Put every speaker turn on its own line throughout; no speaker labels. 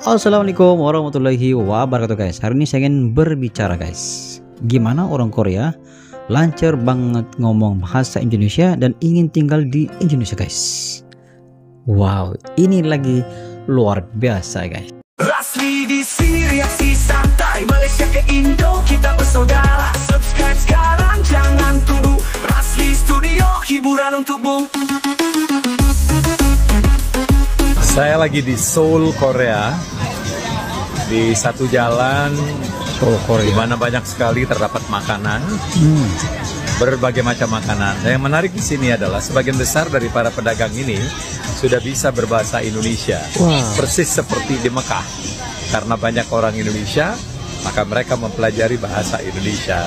Assalamualaikum warahmatullahi wabarakatuh guys. Hari ini saya ingin berbicara guys, gimana orang Korea lancar banget ngomong bahasa Indonesia dan ingin tinggal di Indonesia guys. Wow, ini lagi luar biasa guys.
Rasmi di sini reaksi santai, Malaysia ke Indo kita bersaudara. Subscribe sekarang jangan tunggu. Rasmi Studio hiburan untukmu.
Saya lagi di Seoul, Korea, di satu jalan
Seoul, Korea,
di mana banyak sekali terdapat makanan, berbagai macam makanan. Dan yang menarik di sini adalah sebagian besar dari para pedagang ini sudah bisa berbahasa Indonesia, persis seperti di Mekah. Karena banyak orang Indonesia, maka mereka mempelajari bahasa Indonesia.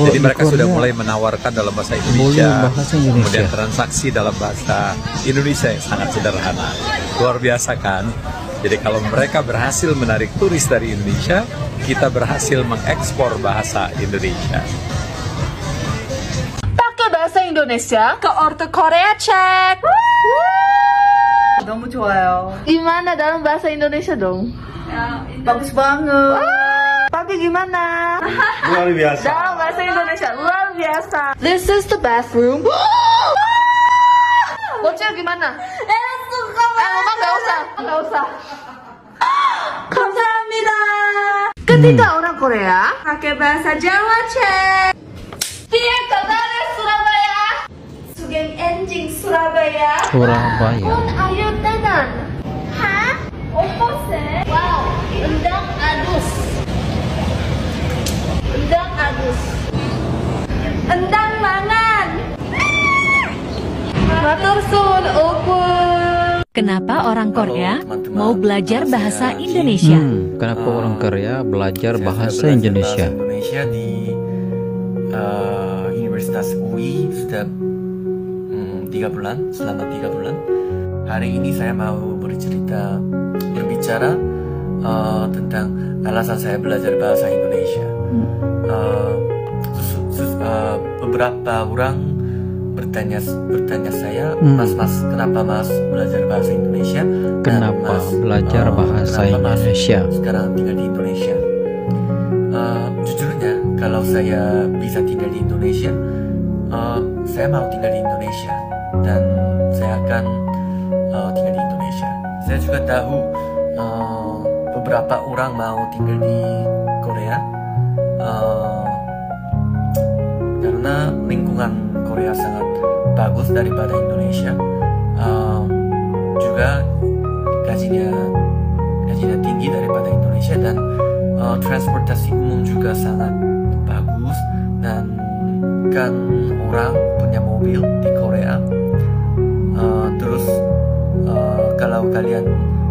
Jadi mereka sudah mulai menawarkan dalam bahasa Indonesia, kemudian transaksi dalam bahasa Indonesia yang sangat sederhana. Luar biasa kan? Jadi kalau mereka berhasil menarik turis dari Indonesia, kita berhasil mengekspor bahasa Indonesia.
Pakai bahasa Indonesia ke orto Korea cek.
너무 좋아요.
Gimana dalam bahasa Indonesia dong?
bagus banget.
Tapi gimana?
Luar biasa.
Dalam bahasa Indonesia luar biasa. This is the bathroom. Bocil gimana? Ngomong nggak usah. 감사합니다. Ketika orang Korea pakai bahasa Jawa cek. Dia kembali Surabaya. Sugeng enjing Surabaya.
Surabaya.
Ayo tenan. Hah? Opposite. Wow. Endang adus. Endang mangan. Matur suwun open.
Kenapa orang Korea mau belajar bahasa Indonesia?
Kenapa orang Korea belajar bahasa
belajar
Indonesia?
Bahasa Indonesia di Universitas UI sudah 3 bulan, selama 3 bulan. Hari ini saya mau berbicara tentang alasan saya belajar bahasa Indonesia. Beberapa orang bertanya saya, Mas, kenapa Mas belajar bahasa Indonesia?
Kenapa belajar bahasa Indonesia?
Sekarang tinggal di Indonesia. Jujurnya, kalau saya bisa tinggal di Indonesia, saya mau tinggal di Indonesia dan saya akan tinggal di Indonesia. Saya juga tahu beberapa orang mau tinggal di Korea karena lingkungan Korea sangat bagus daripada Indonesia. Juga gajinya tinggi daripada Indonesia dan transportasi umum juga sangat bagus dan kan orang punya mobil di Korea. Terus kalau kalian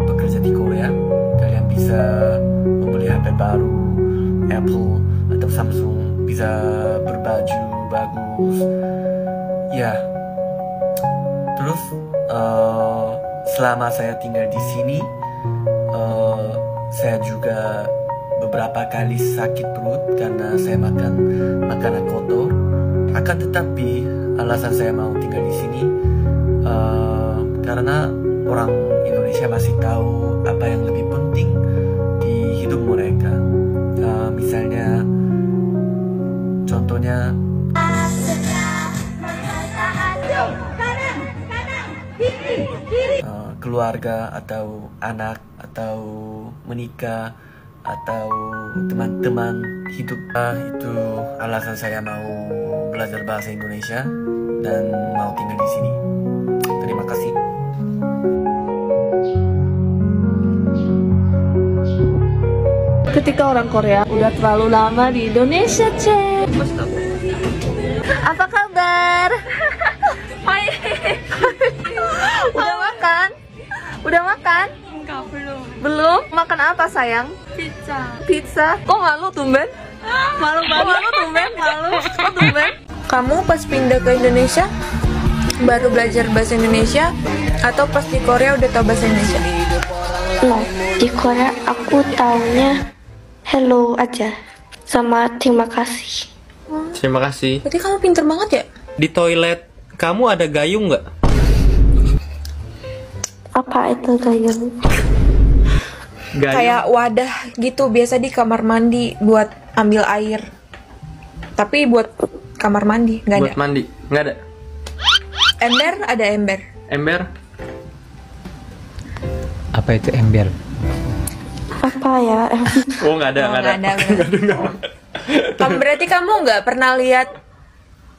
bekerja di Korea, kalian bisa membeli HP baru, Apple atau Samsung, bisa berbaju bagus. Ya, terus selama saya tinggal di sini, saya juga beberapa kali sakit perut karena saya makan makanan kotor. Akan tetapi alasan saya mau tinggal di sini karena orang Indonesia masih tahu apa yang lebih penting di hidup mereka. Misalnya, contohnya keluarga atau anak atau menikah atau teman-teman hidup. Itu alasan saya mau belajar bahasa Indonesia dan mau tinggal di sini. Terima kasih.
Ketika orang Korea udah terlalu lama di Indonesia cek. Apa kabar? Hai. Udah makan? Enggak, belum. Makan apa sayang? Pizza. Kok malu tumben? Malu tumben. Kamu pas pindah ke Indonesia baru belajar bahasa Indonesia atau pas di Korea udah tahu bahasa Indonesia?
No, di Korea aku taunya hello aja sama terima kasih.
Terima kasih.
Berarti kamu pinter banget ya?
Di toilet kamu ada gayung nggak?
Apa itu gayung?
Kayak wadah gitu, biasa di kamar mandi buat ambil air. Tapi buat kamar mandi nggak ada.
Buat mandi nggak ada.
Ember ada ember.
Ember?
Apa itu ember?
Apa ya?
Oh nggak ada, nggak ada.
Berarti kamu nggak pernah lihat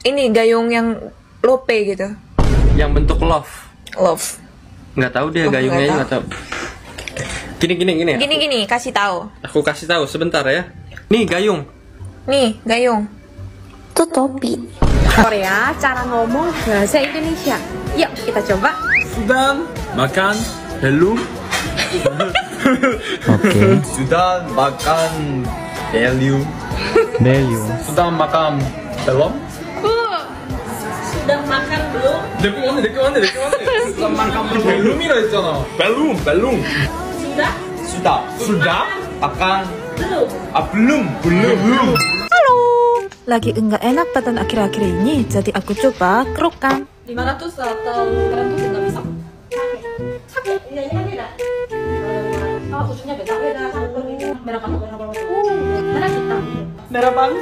ini gayung yang lope gitu?
Yang bentuk love.
Love.
Nggak tahu dia gayungnya aja nggak tahu. Gini,
kasih tahu.
Aku kasih tahu sebentar ya. Nih gayung.
Nih gayung.
Itu topi.
Korea cara ngomong bahasa Indonesia. Yuk kita coba.
Sedang makan belum?
Oke.
Sudah makan belum?
Belum.
Sudah makan belum?
Sudah makan belum?
수다 마감 벨룸이라 했잖아. 벨룸. 수다 makan belum. belum.
Lagi enggak enak badan akhir-akhir ini, jadi aku coba kerukan.
500 atau 100 nggak bisa? Sakit? Iya, ini kan beda. Susunya beda. Merah hitam.
Merah bang.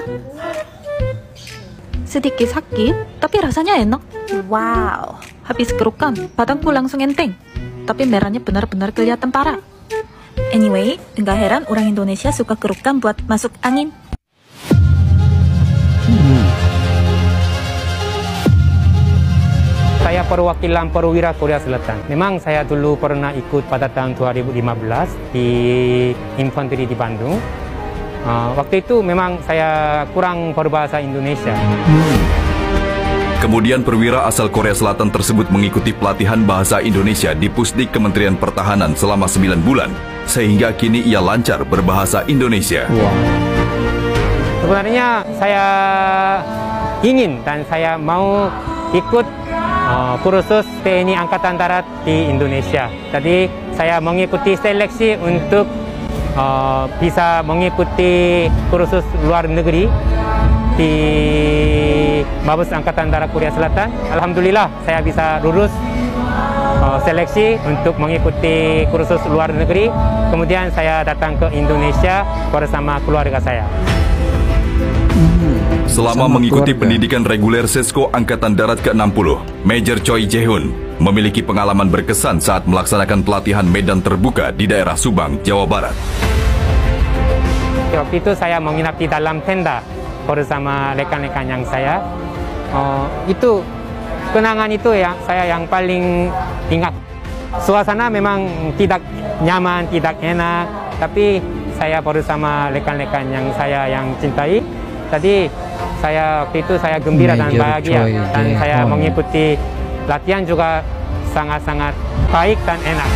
Sedikit sakit, tapi rasanya enak. Wow, habis kerukan, badanku langsung enteng. Tapi merahnya benar-benar kelihatan parah. Anyway, enggak heran orang Indonesia suka kerukan buat masuk angin.
Saya perwakilan perwira Korea Selatan. Memang saya dulu pernah ikut pada tahun 2015 di infanteri di Bandung. Waktu itu memang saya kurang berbahasa Indonesia.
Kemudian perwira asal Korea Selatan tersebut mengikuti pelatihan bahasa Indonesia di Pusdik Kementerian Pertahanan selama 9 bulan, sehingga kini ia lancar berbahasa Indonesia.
Sebenarnya saya ingin dan saya mau ikut kursus TNI Angkatan Darat di Indonesia. Jadi saya mengikuti seleksi untuk bisa mengikuti kursus luar negeri di Mabes Angkatan Darat Korea Selatan. Alhamdulillah saya bisa lulus seleksi untuk mengikuti kursus luar negeri. Kemudian saya datang ke Indonesia bersama keluarga saya.
Selama mengikuti pendidikan reguler Sesko Angkatan Darat ke-60, Major Choi Jae-hun memiliki pengalaman berkesan saat melaksanakan pelatihan medan terbuka di daerah Subang, Jawa Barat.
Waktu itu saya menginap di dalam tenda bersama rekan-rekan yang saya. Itu kenangan itu ya saya yang paling ingat. Suasana memang tidak nyaman, tidak enak, tapi saya bersama rekan-rekan yang saya yang cintai. Tadi saya waktu itu saya gembira dan bahagia, dan saya mengikuti latihan juga sangat-sangat baik dan enak.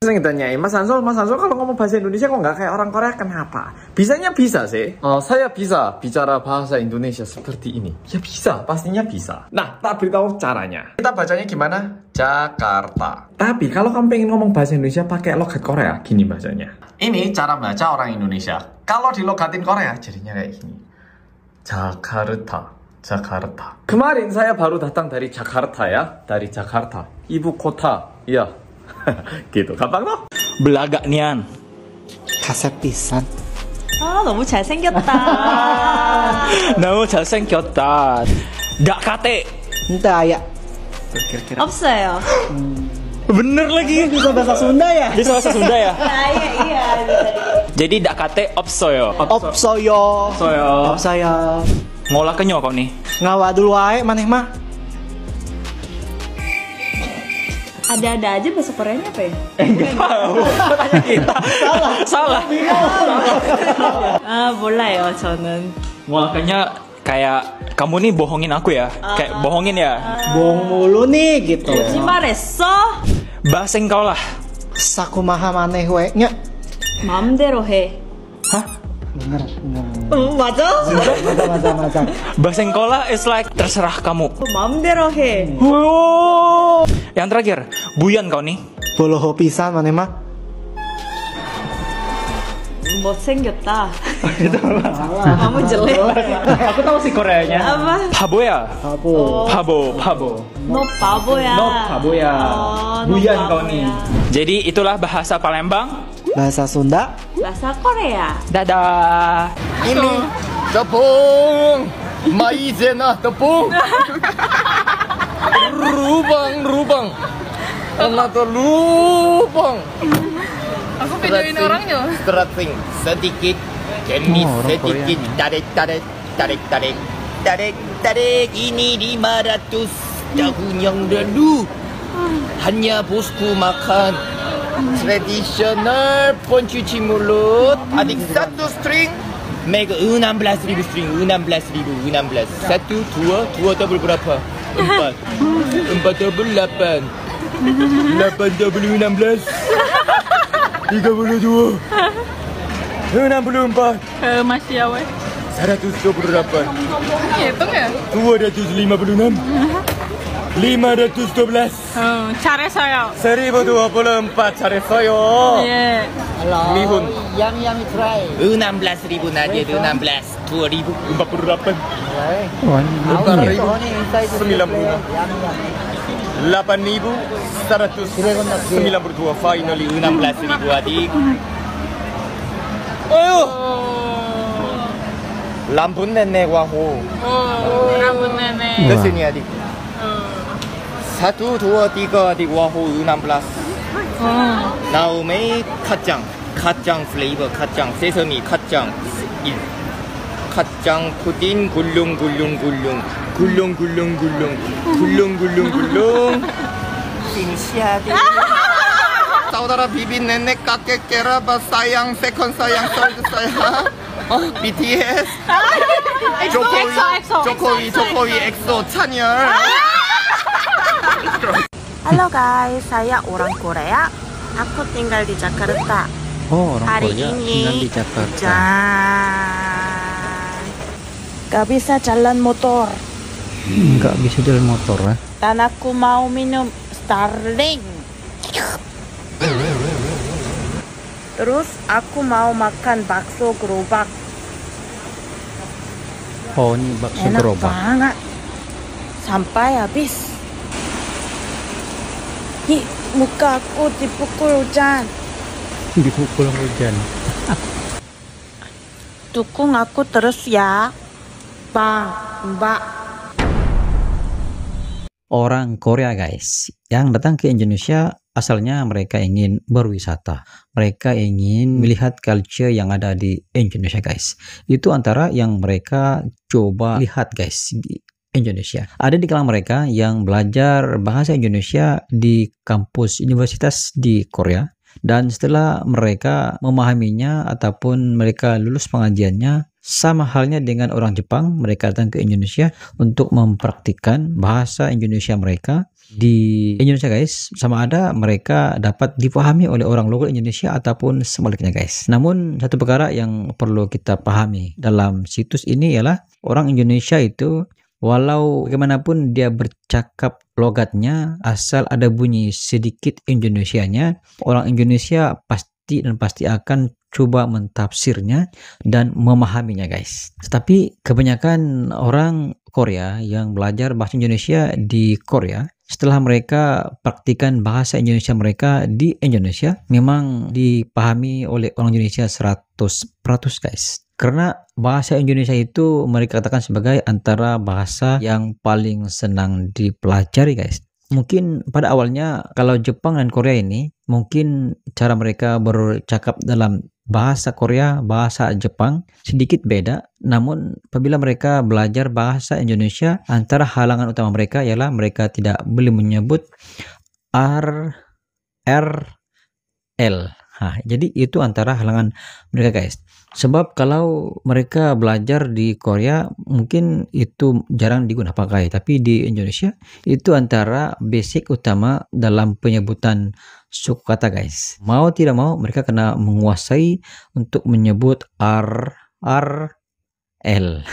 Sering ditanyain, Mas Ansol kalau ngomong bahasa Indonesia kok nggak kayak orang Korea, kenapa? Bisanya bisa sih. Saya bisa bicara bahasa Indonesia seperti ini. Ya bisa, pastinya bisa. Nah, tak beritahu caranya. Kita bacanya gimana? Jakarta. Tapi kalau kamu pengen ngomong bahasa Indonesia pakai logat Korea, gini bacanya. Ini cara baca orang Indonesia. Kalau dilogatin Korea, jadinya kayak gini. Jakarta. Kemarin saya baru datang dari Jakarta ya. Dari Jakarta. Ibu kota. Iya. gitu gampang toh?
Belaga nian
가세 pisan.
너무 잘생겼다.
너무 잘생겼다. dakate.
Entah ya.
없어요.
Bener lagi.
Bisa bahasa Sunda ya?
Bisa bahasa Sunda ya?
iya.
Jadi dakate opsoyo.
Opsoyo.
Ngolah kenyo kau nih.
Ngawa dulu wae maneh mah.
Ada-ada aja bahasa Koreanya apa ya?
Enggak tahu. Tanya kita. Salah.
몰라요 저는.
Makanya kayak kamu nih bohongin aku ya. Kayak bohongin ya.
Bohong mulu nih gitu.
거짓말했어?
Bahasa engkau lah.
Sakumaha maneh we nya.
마음대로 해.
Hah?
Bener.
맞아?
맞아.
Bahasa engkau lah is like terserah kamu.
마음대로 해.
Wow. Yang terakhir, buyan kau nih.
Boloho pisan maneh mah.
못생겼다. 너무 jelek.
Aku tahu sih Koreanya.
Apa?
Baboya. Babo.
No baboya.
No baboya.
no
Buyan kau
baboya.
nih. Jadi itulah bahasa Palembang.
Bahasa Sunda.
Bahasa Korea.
Dadah.
Ini tepung maizena tepung lubang another lubang.
Aku videoin orangnya.
Stretching sedikit jenis sedikit tarik ini 500 tahun yang lalu hanya bosku makan tradisional pencuci mulut adik satu string make 16.000 string 16.000 satu dua double berapa 4 double 8 double 16 32 64
Masih ya weh.
128
Hitung ya?
256 512
잘했어요.
1024 잘했어요.
예.
미훈
Yang try.
16.000 aja 16 2048 8.192 finally 16.000 adik. Ayo lampu nenek waho.
Rambut nenek.
Kesini adik. 1, 2, 3 adik waho 16. 다음에 갓장 플레이버 갓장 세서미 갓장 갓장 푸딘 굴룽굴룽굴룽 피니시아디 사우다라 비빈 네네 까깨 깨라바 사양 세컨 사양 썰드 사양 BTS 조코위 엑소 찬열.
Halo guys, saya orang Korea. Aku tinggal di Jakarta.
Oh, orang
Hari
Korea
ini
tinggal di Jakarta.
hujan. Gak bisa jalan motor.
Nggak bisa jalan motor ya.
Dan aku mau minum Starling. Terus aku mau makan bakso gerobak.
Oh, ini bakso
Enak
gerobak.
banget. Sampai habis. Ih, muka aku dipukul hujan.
Dipukul hujan.
Dukung aku terus ya, Bang, Mbak.
Orang Korea guys yang datang ke Indonesia asalnya mereka ingin berwisata, mereka ingin melihat culture yang ada di Indonesia guys. Itu antara yang mereka coba lihat guys di Indonesia. Ada di kalangan mereka yang belajar bahasa Indonesia di kampus universitas di Korea, dan setelah mereka memahaminya ataupun mereka lulus pengajiannya, sama halnya dengan orang Jepang, mereka datang ke Indonesia untuk mempraktikkan bahasa Indonesia mereka di Indonesia guys. Sama ada mereka dapat dipahami oleh orang lokal Indonesia ataupun sebaliknya guys. Namun satu perkara yang perlu kita pahami dalam situs ini ialah orang Indonesia itu walau bagaimanapun dia bercakap logatnya, asal ada bunyi sedikit Indonesianya, orang Indonesia pasti akan coba mentafsirnya dan memahaminya guys. Tetapi kebanyakan orang Korea yang belajar bahasa Indonesia di Korea, setelah mereka praktikan bahasa Indonesia mereka di Indonesia, memang dipahami oleh orang Indonesia 100% guys. Karena bahasa Indonesia itu mereka katakan sebagai antara bahasa yang paling senang dipelajari guys. Mungkin pada awalnya kalau Jepang dan Korea ini mungkin cara mereka bercakap dalam bahasa Korea, bahasa Jepang sedikit beda. Namun apabila mereka belajar bahasa Indonesia, antara halangan utama mereka ialah mereka tidak boleh menyebut R, L. Jadi itu antara halangan mereka guys. Sebab kalau mereka belajar di Korea mungkin itu jarang digunakan pakai, tapi di Indonesia itu antara basic utama dalam penyebutan suku kata guys. Mau tidak mau mereka kena menguasai untuk menyebut R, L.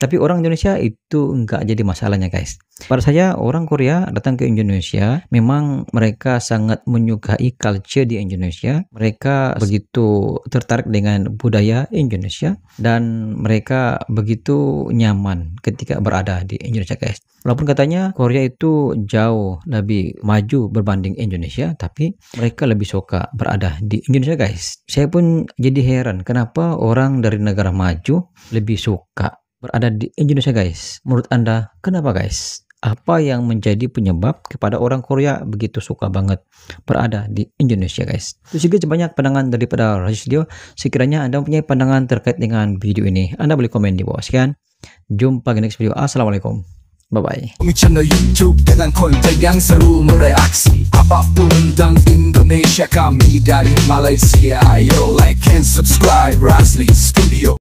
Tapi orang Indonesia itu enggak jadi masalahnya guys. Pada saya orang Korea datang ke Indonesia, memang mereka sangat menyukai culture di Indonesia. Mereka begitu tertarik dengan budaya Indonesia dan mereka begitu nyaman ketika berada di Indonesia guys. Walaupun katanya Korea itu jauh lebih maju berbanding Indonesia, tapi mereka lebih suka berada di Indonesia guys. Saya pun jadi heran kenapa orang dari negara maju lebih suka berada di Indonesia guys. Menurut Anda kenapa guys? Apa yang menjadi penyebab kepada orang Korea begitu suka banget berada di Indonesia guys? Itu juga banyak pandangan daripada Rajis Video. Sekiranya Anda mempunyai pandangan terkait dengan video ini, Anda boleh komen di bawah. Sekian, jumpa di next video. Assalamualaikum, bye bye.
Channel YouTube dengan konten yang seru mereaksi apapun tentang Indonesia, kami dari Malaysia. Ayo like and subscribe Razli Studio.